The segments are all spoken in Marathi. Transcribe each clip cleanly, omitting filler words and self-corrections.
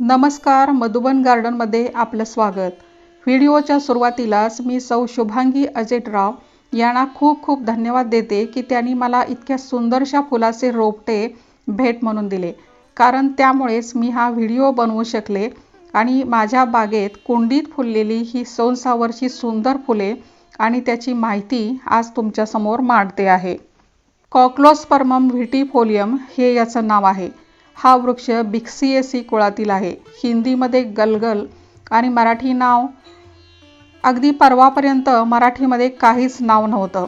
नमस्कार, मधुबन गार्डनमध्ये आपलं स्वागत। व्हिडिओच्या सुरुवातीलाच मी सौ शुभांगी अजेटराव यांना खूप खूप धन्यवाद देते की त्यांनी मला इतक्या सुंदरशा फुलाचे रोपटे भेट म्हणून दिले, कारण त्यामुळेच मी हा व्हिडिओ बनवू शकले आणि माझ्या बागेत कुंडीत फुललेली ही सोनसावरची सुंदर फुले आणि त्याची माहिती आज तुमच्या समोर मांडते आहे। कॉक्लोस्पर्मम व्हिटिफोलियम हे याचं नाव आहे। हा वृक्ष बिक्सिएसी कुळातील आहे। हिंदीमध्ये गलगल आणि मराठी नाव अगदी परवापर्यंत मराठीमध्ये काहीच नाव नव्हतं।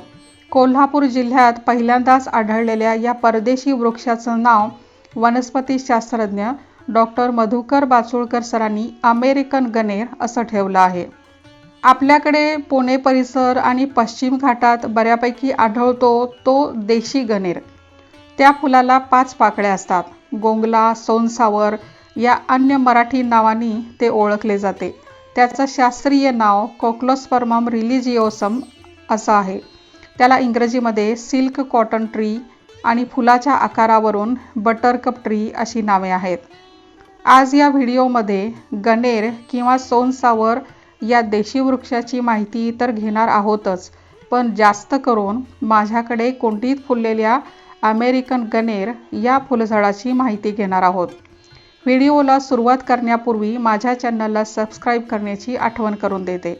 कोल्हापूर जिल्ह्यात पहिल्यांदाच आढळलेल्या या परदेशी वृक्षाचं नाव वनस्पतीशास्त्रज्ञ डॉक्टर मधुकर बाचुळकर सरांनी अमेरिकन गनेर असं ठेवलं आहे। आपल्याकडे पुणे परिसर आणि पश्चिम घाटात बऱ्यापैकी आढळतो तो देशी गनेर। त्या फुलाला 5 पाकळ्या असतात। गोंगला, सोनसावर या अन्य मराठी नावांनी ते ओळखले जाते। त्याचं शास्त्रीय नाव कॉक्लोस्पर्मम रिलिजिओसम असं आहे। त्याला इंग्रजीमध्ये सिल्क कॉटन ट्री आणि फुलाच्या आकारावरून बटरकप ट्री अशी नावे आहेत। आज या व्हिडिओमध्ये गनेर किंवा सोनसावर या देशी वृक्षाची माहिती तर घेणार आहोतच, पण जास्त करून माझ्याकडे कुंडीत फुललेल्या अमेरिकन गनेर या फुलझाडाची माहिती घेणार आहोत। व्हिडिओला सुरुवात करण्यापूर्वी माझ्या चॅनलला सबस्क्राईब करण्याची आठवण करून देते।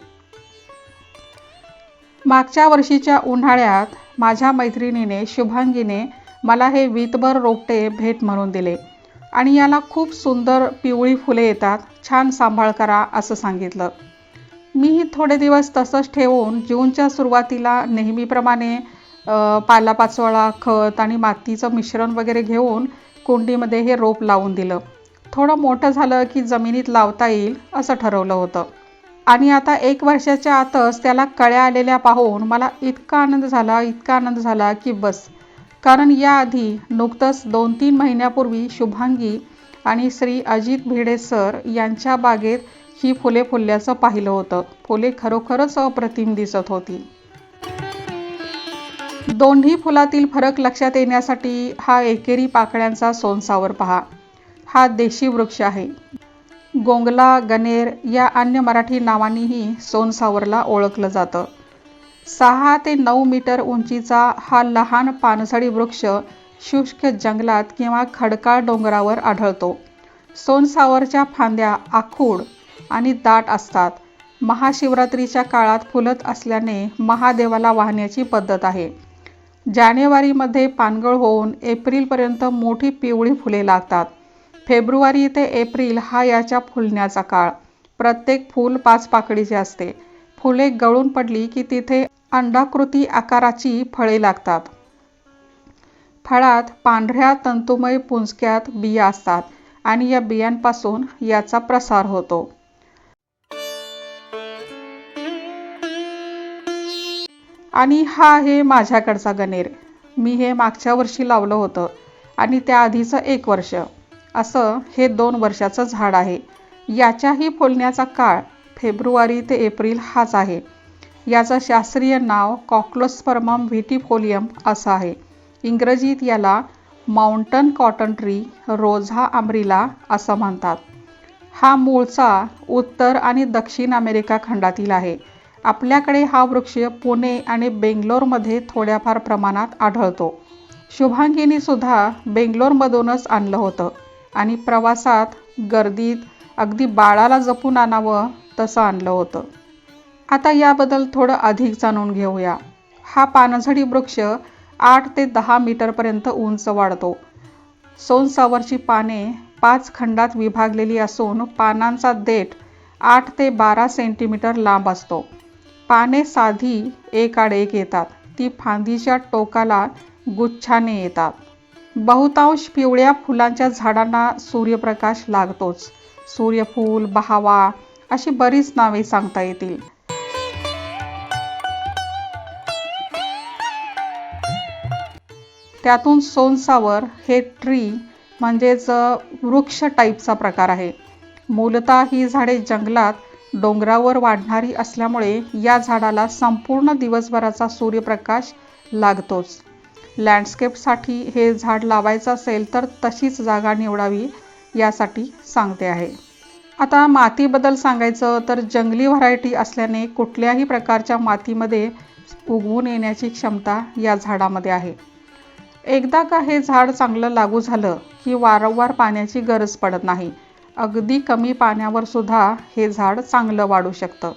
मागच्या वर्षीच्या उन्हाळ्यात माझ्या मैत्रिणीने शुभांगीने मला हे वितभर रोपटे भेट म्हणून दिले आणि याला खूप सुंदर पिवळी फुले येतात, छान सांभाळ करा असं सांगितलं। मीही थोडे दिवस तसंच ठेवून जूनच्या सुरुवातीला नेहमीप्रमाणे पालापाचोळा, खत आणि मातीचं मिश्रण वगैरे घेऊन कुंडीमध्ये हे रोप लावून दिलं। थोडं मोठं झालं की जमिनीत लावता येईल असं ठरवलं होतं आणि आता 1 वर्षाच्या आतच त्याला कळ्या आलेल्या पाहून मला इतका आनंद झाला की बस। कारण याआधी नुकतंच 2-3 महिन्यापूर्वी शुभांगी आणि श्री अजित भिडे सर यांच्या बागेत ही फुले फुलल्याचं पाहिलं होतं। फुले खरोखरच अप्रतिम दिसत होती। दोन्ही फुलातील फरक लक्षात येण्यासाठी हा एकेरी पाकळ्यांचा सोनसावर पहा। हा देशी वृक्ष आहे। गोंगला, गनेर या अन्य मराठी नावांनीही सोनसावरला ओळखलं जातं। 6 ते 9 मीटर उंचीचा हा लहान पानझडी वृक्ष शुष्क जंगलात किंवा खडकाळ डोंगरावर आढळतो। सोनसावरच्या फांद्या आखूड आणि दाट असतात। महाशिवरात्रीच्या काळात फुलत असल्याने महादेवाला वाहण्याची पद्धत आहे। जानेवारीमध्ये पानगळ होऊन एप्रिलपर्यंत मोठी पिवळी फुले लागतात। फेब्रुवारी ते एप्रिल हा याच्या फुलण्याचा काळ। प्रत्येक फूल 5 पाकळीचे असते। फुले गळून पडली की तिथे अंडाकृती आकाराची फळे लागतात। फळात पांढऱ्या तंतुमय पुंजक्यात बिया असतात आणि या बियांपासून याचा प्रसार होतो। आणि हा आहे माझ्याकडचा गनेर। मी हे मागच्या वर्षी लावलं होतं आणि त्याआधीचं 1 वर्ष असं हे 2 वर्षाचं झाड आहे। याच्याही फुलण्याचा काळ फेब्रुवारी ते एप्रिल हाच आहे। याचं शास्त्रीय नाव कॉक्लोस्पर्मम व्हिटिफोलियम असं आहे। इंग्रजीत याला माउंटन कॉटन ट्री, रोझा अम्ब्रिला असं म्हणतात। हा मूळचा उत्तर आणि दक्षिण अमेरिका खंडातील आहे। आपल्याकडे हा वृक्ष पुणे आणि बेंगलोरमध्ये थोड्याफार प्रमाणात आढळतो। शुभांगीने सुद्धा बेंगलोरमधूनच आणलं होतं आणि प्रवासात गर्दीत अगदी बाळाला जपून आणावं तसं आणलं होतं। आता याबद्दल थोडं अधिक जाणून घेऊया। हा पानझडी वृक्ष 8 ते 10 मीटरपर्यंत उंच वाढतो। सोनसावरची पाने 5 खंडात विभागलेली असून पानांचा देठ 8 ते 12 सेंटीमीटर लांब असतो। पाने साधी एकाड एक येतात। ती फांदीच्या टोकाला गुच्छाने येतात। बहुतांश पिवळ्या फुलांच्या झाडांना सूर्यप्रकाश लागतोच। सूर्यफूल, बहावा अशी बरीच नावे सांगता येतील। त्यातून सोनसावर हे ट्री म्हणजेच वृक्ष टाईपचा प्रकार आहे। मूलतः ही झाडे जंगलात डोंगरावर वाढणारी असल्यामुळे या झाडाला संपूर्ण दिवसभराचा सूर्यप्रकाश लागतोच। लँडस्केपसाठी हे झाड लावायचं असेल तर तशीच जागा निवडावी यासाठी सांगते आहे। आता मातीबद्दल सांगायचं तर जंगली व्हरायटी असल्याने कुठल्याही प्रकारच्या मातीमध्ये उगवून येण्याची क्षमता या झाडामध्ये आहे. एकदा का हे झाड चांगलं लागू झालं की वारंवार पाण्याची गरज पडत नाही. अगदी कमी पाण्यावर सुद्धा हे झाड चांगलं वाढू शकतं.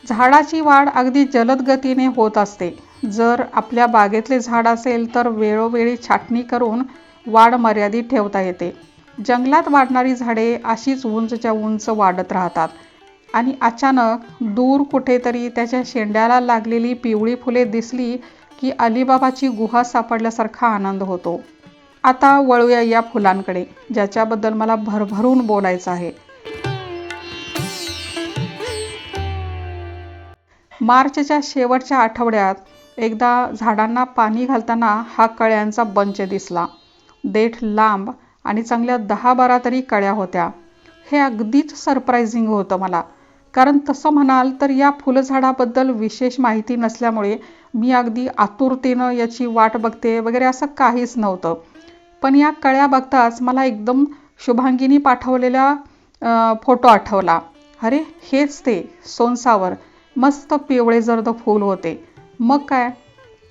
झाडाची वाढ अगदी जलद गतीने होत असते. जर आपल्या बागेतले झाड असेल तर वेळोवेळी छाटणी करून वाढ मर्यादित ठेवता येते. जंगलात वाढणारी झाडे अशीच उंचच्या उंच वाढत राहतात आणि अचानक दूर कुठेतरी त्याच्या शेंड्याला लागलेली पिवळी फुले दिसली की अलिबाबाची गुहा सापडल्यासारखा आनंद होतो. आता वळूया या फुलांकडे, ज्याच्याबद्दल मला भरभरून बोलायचं आहे. मार्चच्या शेवटच्या आठवड्यात एकदा झाडांना पाणी घालताना हा कळ्यांचा बंच दिसला. देठ लांब आणि चांगल्या 10-12 तरी कळ्या होत्या. हे अगदीच सरप्रायझिंग होतं मला, कारण तसं म्हणाल तर या फुलझाडाबद्दल विशेष माहिती नसल्यामुळे मी अगदी आतुरतेनं याची वाट बघते वगैरे असं काहीच नव्हतं. पण या कळ्या बघताच मला एकदम शुभांगीनी पाठवलेला फोटो आठवला. अरे हेच ते सोनसावर मस्त पिवळे जर्द फूल होते. मग काय,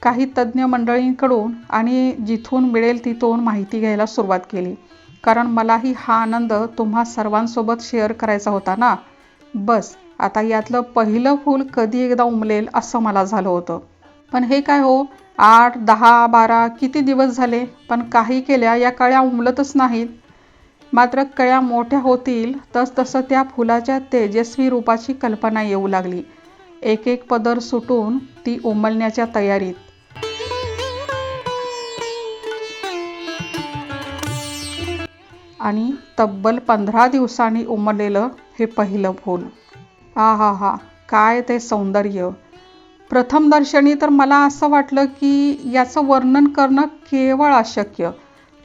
काही तज्ज्ञ मंडळींकडून आणि जिथून मिळेल तिथून माहिती घ्यायला सुरुवात केली, कारण मलाही हा आनंद तुम्हा सर्वांसोबत शेअर करायचा होता ना. बस आता यातलं पहिलं फूल कधी एकदा उमलेल असं मला झालं होतं. पण हे काय हो, 8, 10, 12 किती दिवस झाले, पण काही केल्या या कळ्या उमलतच नाहीत. मात्र कळ्या मोठ्या होतील तसतसं त्या फुलाच्या तेजस्वी रूपाची कल्पना येऊ लागली. एक एक पदर सुटून ती उमलण्याच्या तयारीत. आणि तब्बल 15 दिवसांनी उमललेलं हे पहिलं फूल. हा, काय ते सौंदर्य! प्रथम दर्शनी तर मला असं वाटलं की याचं वर्णन करणं केवळ अशक्य.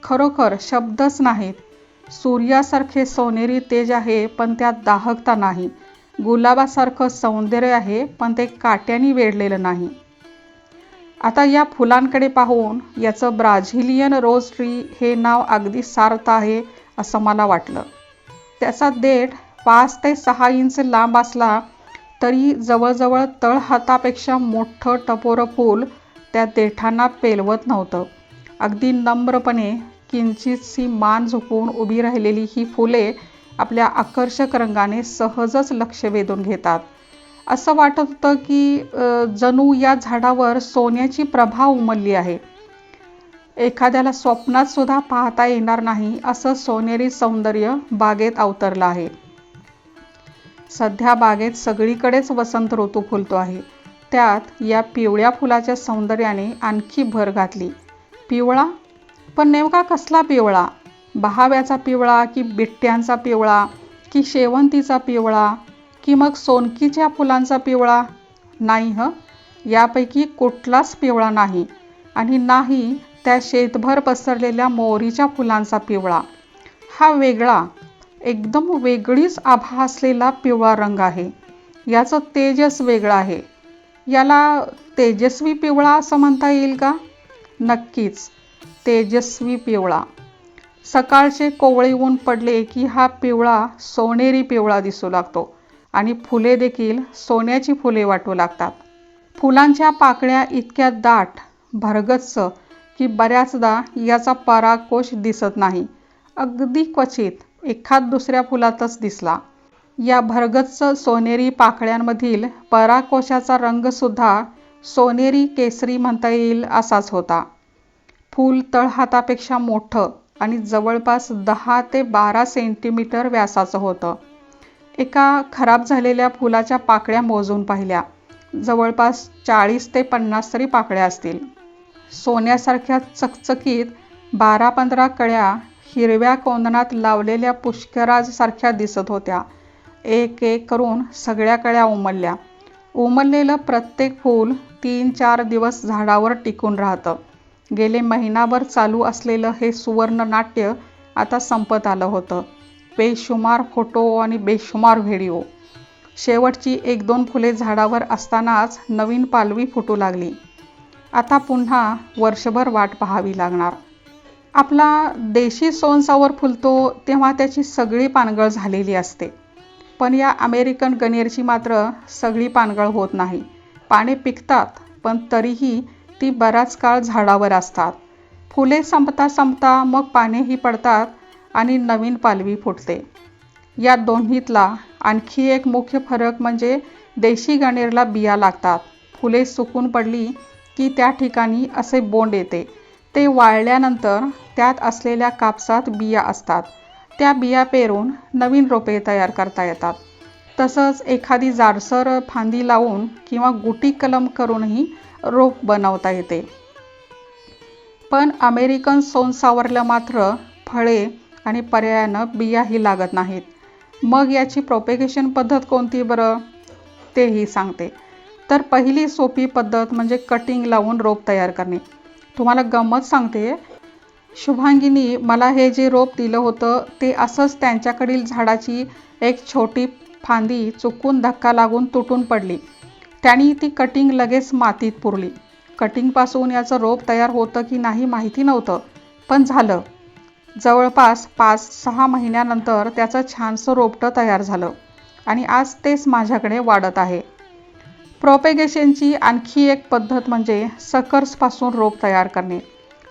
खरोखर शब्दच नाहीत. सूर्यासारखे सोनेरी तेज आहे पण त्यात दाहकता नाही. गुलाबासारखं सौंदर्य आहे पण ते काट्यानी वेढलेलं नाही. आता या फुलांकडे पाहून याचं ब्राझिलियन रोज ट्री हे नाव अगदी सार्थ आहे असं मला वाटलं. त्याचा देठ 5 ते 6 इंच लांब असला तरी जवळजवळ तळहातापेक्षा मोठं टपोरं फूल त्या देठांना पेलवत नव्हतं. अगदी नम्रपणे किंचितशी मान झुकवून उभी राहिलेली ही फुले आपल्या आकर्षक रंगाने सहजच लक्ष वेधून घेतात. असं वाटत होतं की जणू या झाडावर सोन्याची प्रभा उमलली आहे. एखाद्याला स्वप्नात सुद्धा पाहता येणार नाही असं सोनेरी सौंदर्य बागेत अवतरलं आहे. सध्या बागेत सगळीकडेच वसंत ऋतू फुलतो आहे. त्यात या पिवळ्या फुलाच्या सौंदर्याने आणखी भर घातली. पिवळा? पण नेमका कसला पिवळा? बहाव्याचा पिवळा की बिट्ट्यांचा पिवळा की शेवंतीचा पिवळा की मग सोनकीच्या फुलांचा पिवळा? नाही यापैकी कुठलाच पिवळा नाही. आणि नाही त्या शेतभर पसरलेल्या मोहरीच्या फुलांचा पिवळा. हा वेगळा, एकदम वेगळीच आभा असलेला पिवळा रंग आहे. याचं तेजच वेगळं आहे. याला तेजस्वी पिवळा असं म्हणता येईल का? नक्कीच तेजस्वी पिवळा. सकाळचे कोवळे ऊन पडले की हा पिवळा सोनेरी पिवळा दिसू लागतो आणि फुले देखील सोन्याची फुले वाटू लागतात. फुलांच्या पाकळ्या इतक्या दाट, भरगच्च की बऱ्याचदा याचा परागकोश दिसत नाही. अगदी क्वचित एखाद दुसऱ्या फुलातच दिसला. या भरगच्च सोनेरी पाकळ्यांमधील परागकोशाचा रंग सुद्धा सोनेरी केसरी म्हणता येईल असाच होता. फूल तळहातापेक्षा मोठं आणि जवळपास 10 ते 12 सेंटीमीटर व्यासाचं होतं. एका खराब झालेल्या फुलाच्या पाकळ्या मोजून पाहिल्या. जवळपास 40 ते 50 तरी पाकळ्या असतील. सोन्यासारख्या चकचकीत 12-15 कळ्या हिरव्या कोंदणात लावलेल्या पुष्कराजसारख्या दिसत होत्या. एक एक करून सगळ्या कळ्या उमलल्या. उमललेलं प्रत्येक फूल 3-4 दिवस झाडावर टिकून राहतं. गेले महिनाभर चालू असलेलं हे सुवर्ण नाट्य आता संपत आलं होतं. बेशुमार फोटो आणि बेशुमार व्हिडिओ. शेवटची 1-2 फुले झाडावर असतानाच नवीन पालवी फुटू लागली. आता पुन्हा वर्षभर वाट पाहावी लागणार. आपला देशी सोनसावर फुलतो तेव्हा त्याची सगळी पानगळ झालेली असते, पण या अमेरिकन गणेरची मात्र सगळी पानगळ होत नाही. पाने पिकतात पण तरीही ती बराच काळ झाडावर असतात. फुले संपता संपता मग पानेही पडतात आणि नवीन पालवी फुटते. या दोन्हीतला आणखी एक मुख्य फरक म्हणजे देशी गणेरला बिया लागतात. फुले सुकून पडली की त्या ठिकाणी असे बोंड येते. ते वाळल्यानंतर त्यात असलेल्या कापसात बिया असतात. त्या बिया पेरून नवीन रोपे तयार करता येतात. तसंच एखादी जाडसर फांदी लावून किंवा गुटी कलम करूनही रोप बनवता येते. पण अमेरिकन सोनसावरला मात्र फळे आणि पर्यायानं बियाही लागत नाहीत. मग याची प्रोपेगेशन पद्धत कोणती बरं, तेही सांगते. तर पहिली सोपी पद्धत म्हणजे कटिंग लावून रोप तयार करणे. तुम्हाला गंमत सांगते, शुभांगीनी मला हे जे रोप दिलं होतं ते असंच त्यांच्याकडील झाडाची एक छोटी फांदी चुकून धक्का लागून तुटून पडली. त्यांनी ती कटिंग लगेच मातीत पुरली. कटिंगपासून याचं रोप तयार होतं की नाही माहिती नव्हतं, पण झालं. जवळपास 5-6 महिन्यानंतर त्याचं छानसं रोपटं तयार झालं आणि आज तेच माझ्याकडे वाढत आहे. प्रोपेगेशनची आणखी एक पद्धत म्हणजे सकर्सपासून रोप तयार करणे.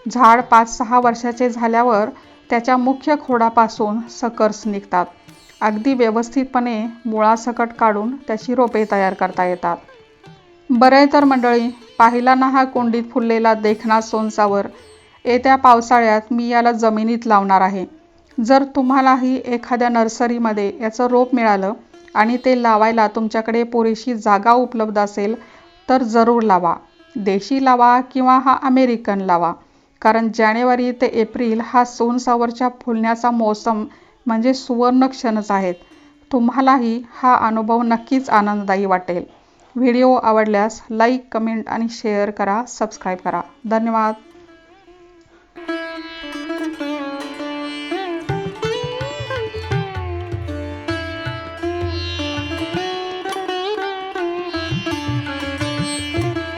झाड 5-6 वर्षाचे झाल्यावर त्याच्या मुख्य खोडापासून सकर्स निघतात. अगदी व्यवस्थितपणे मुळासकट काढून त्याची रोपे तयार करता येतात. बरं तर मंडळी, पाहिला ना हा कुंडीत फुललेला देखणा सोनसावर. येत्या पावसाळ्यात मी याला जमिनीत लावणार आहे. जर तुम्हालाही एखाद्या नर्सरीमध्ये याचं रोप मिळालं आणि ते लावायला तुमच्याकडे पुरेशी जागा उपलब्ध असेल तर जरूर लावा. देशी लावा किंवा हा अमेरिकन लावा, कारण जानेवारी ते एप्रिल हा सोनसावरच्या फुलण्याचा मोसम म्हणजे सुवर्ण क्षणच आहेत. तुम्हालाही हा अनुभव नक्कीच आनंददायी वाटेल. व्हिडिओ आवडल्यास लाईक, कमेंट आणि शेअर करा, सबस्क्राईब करा. धन्यवाद.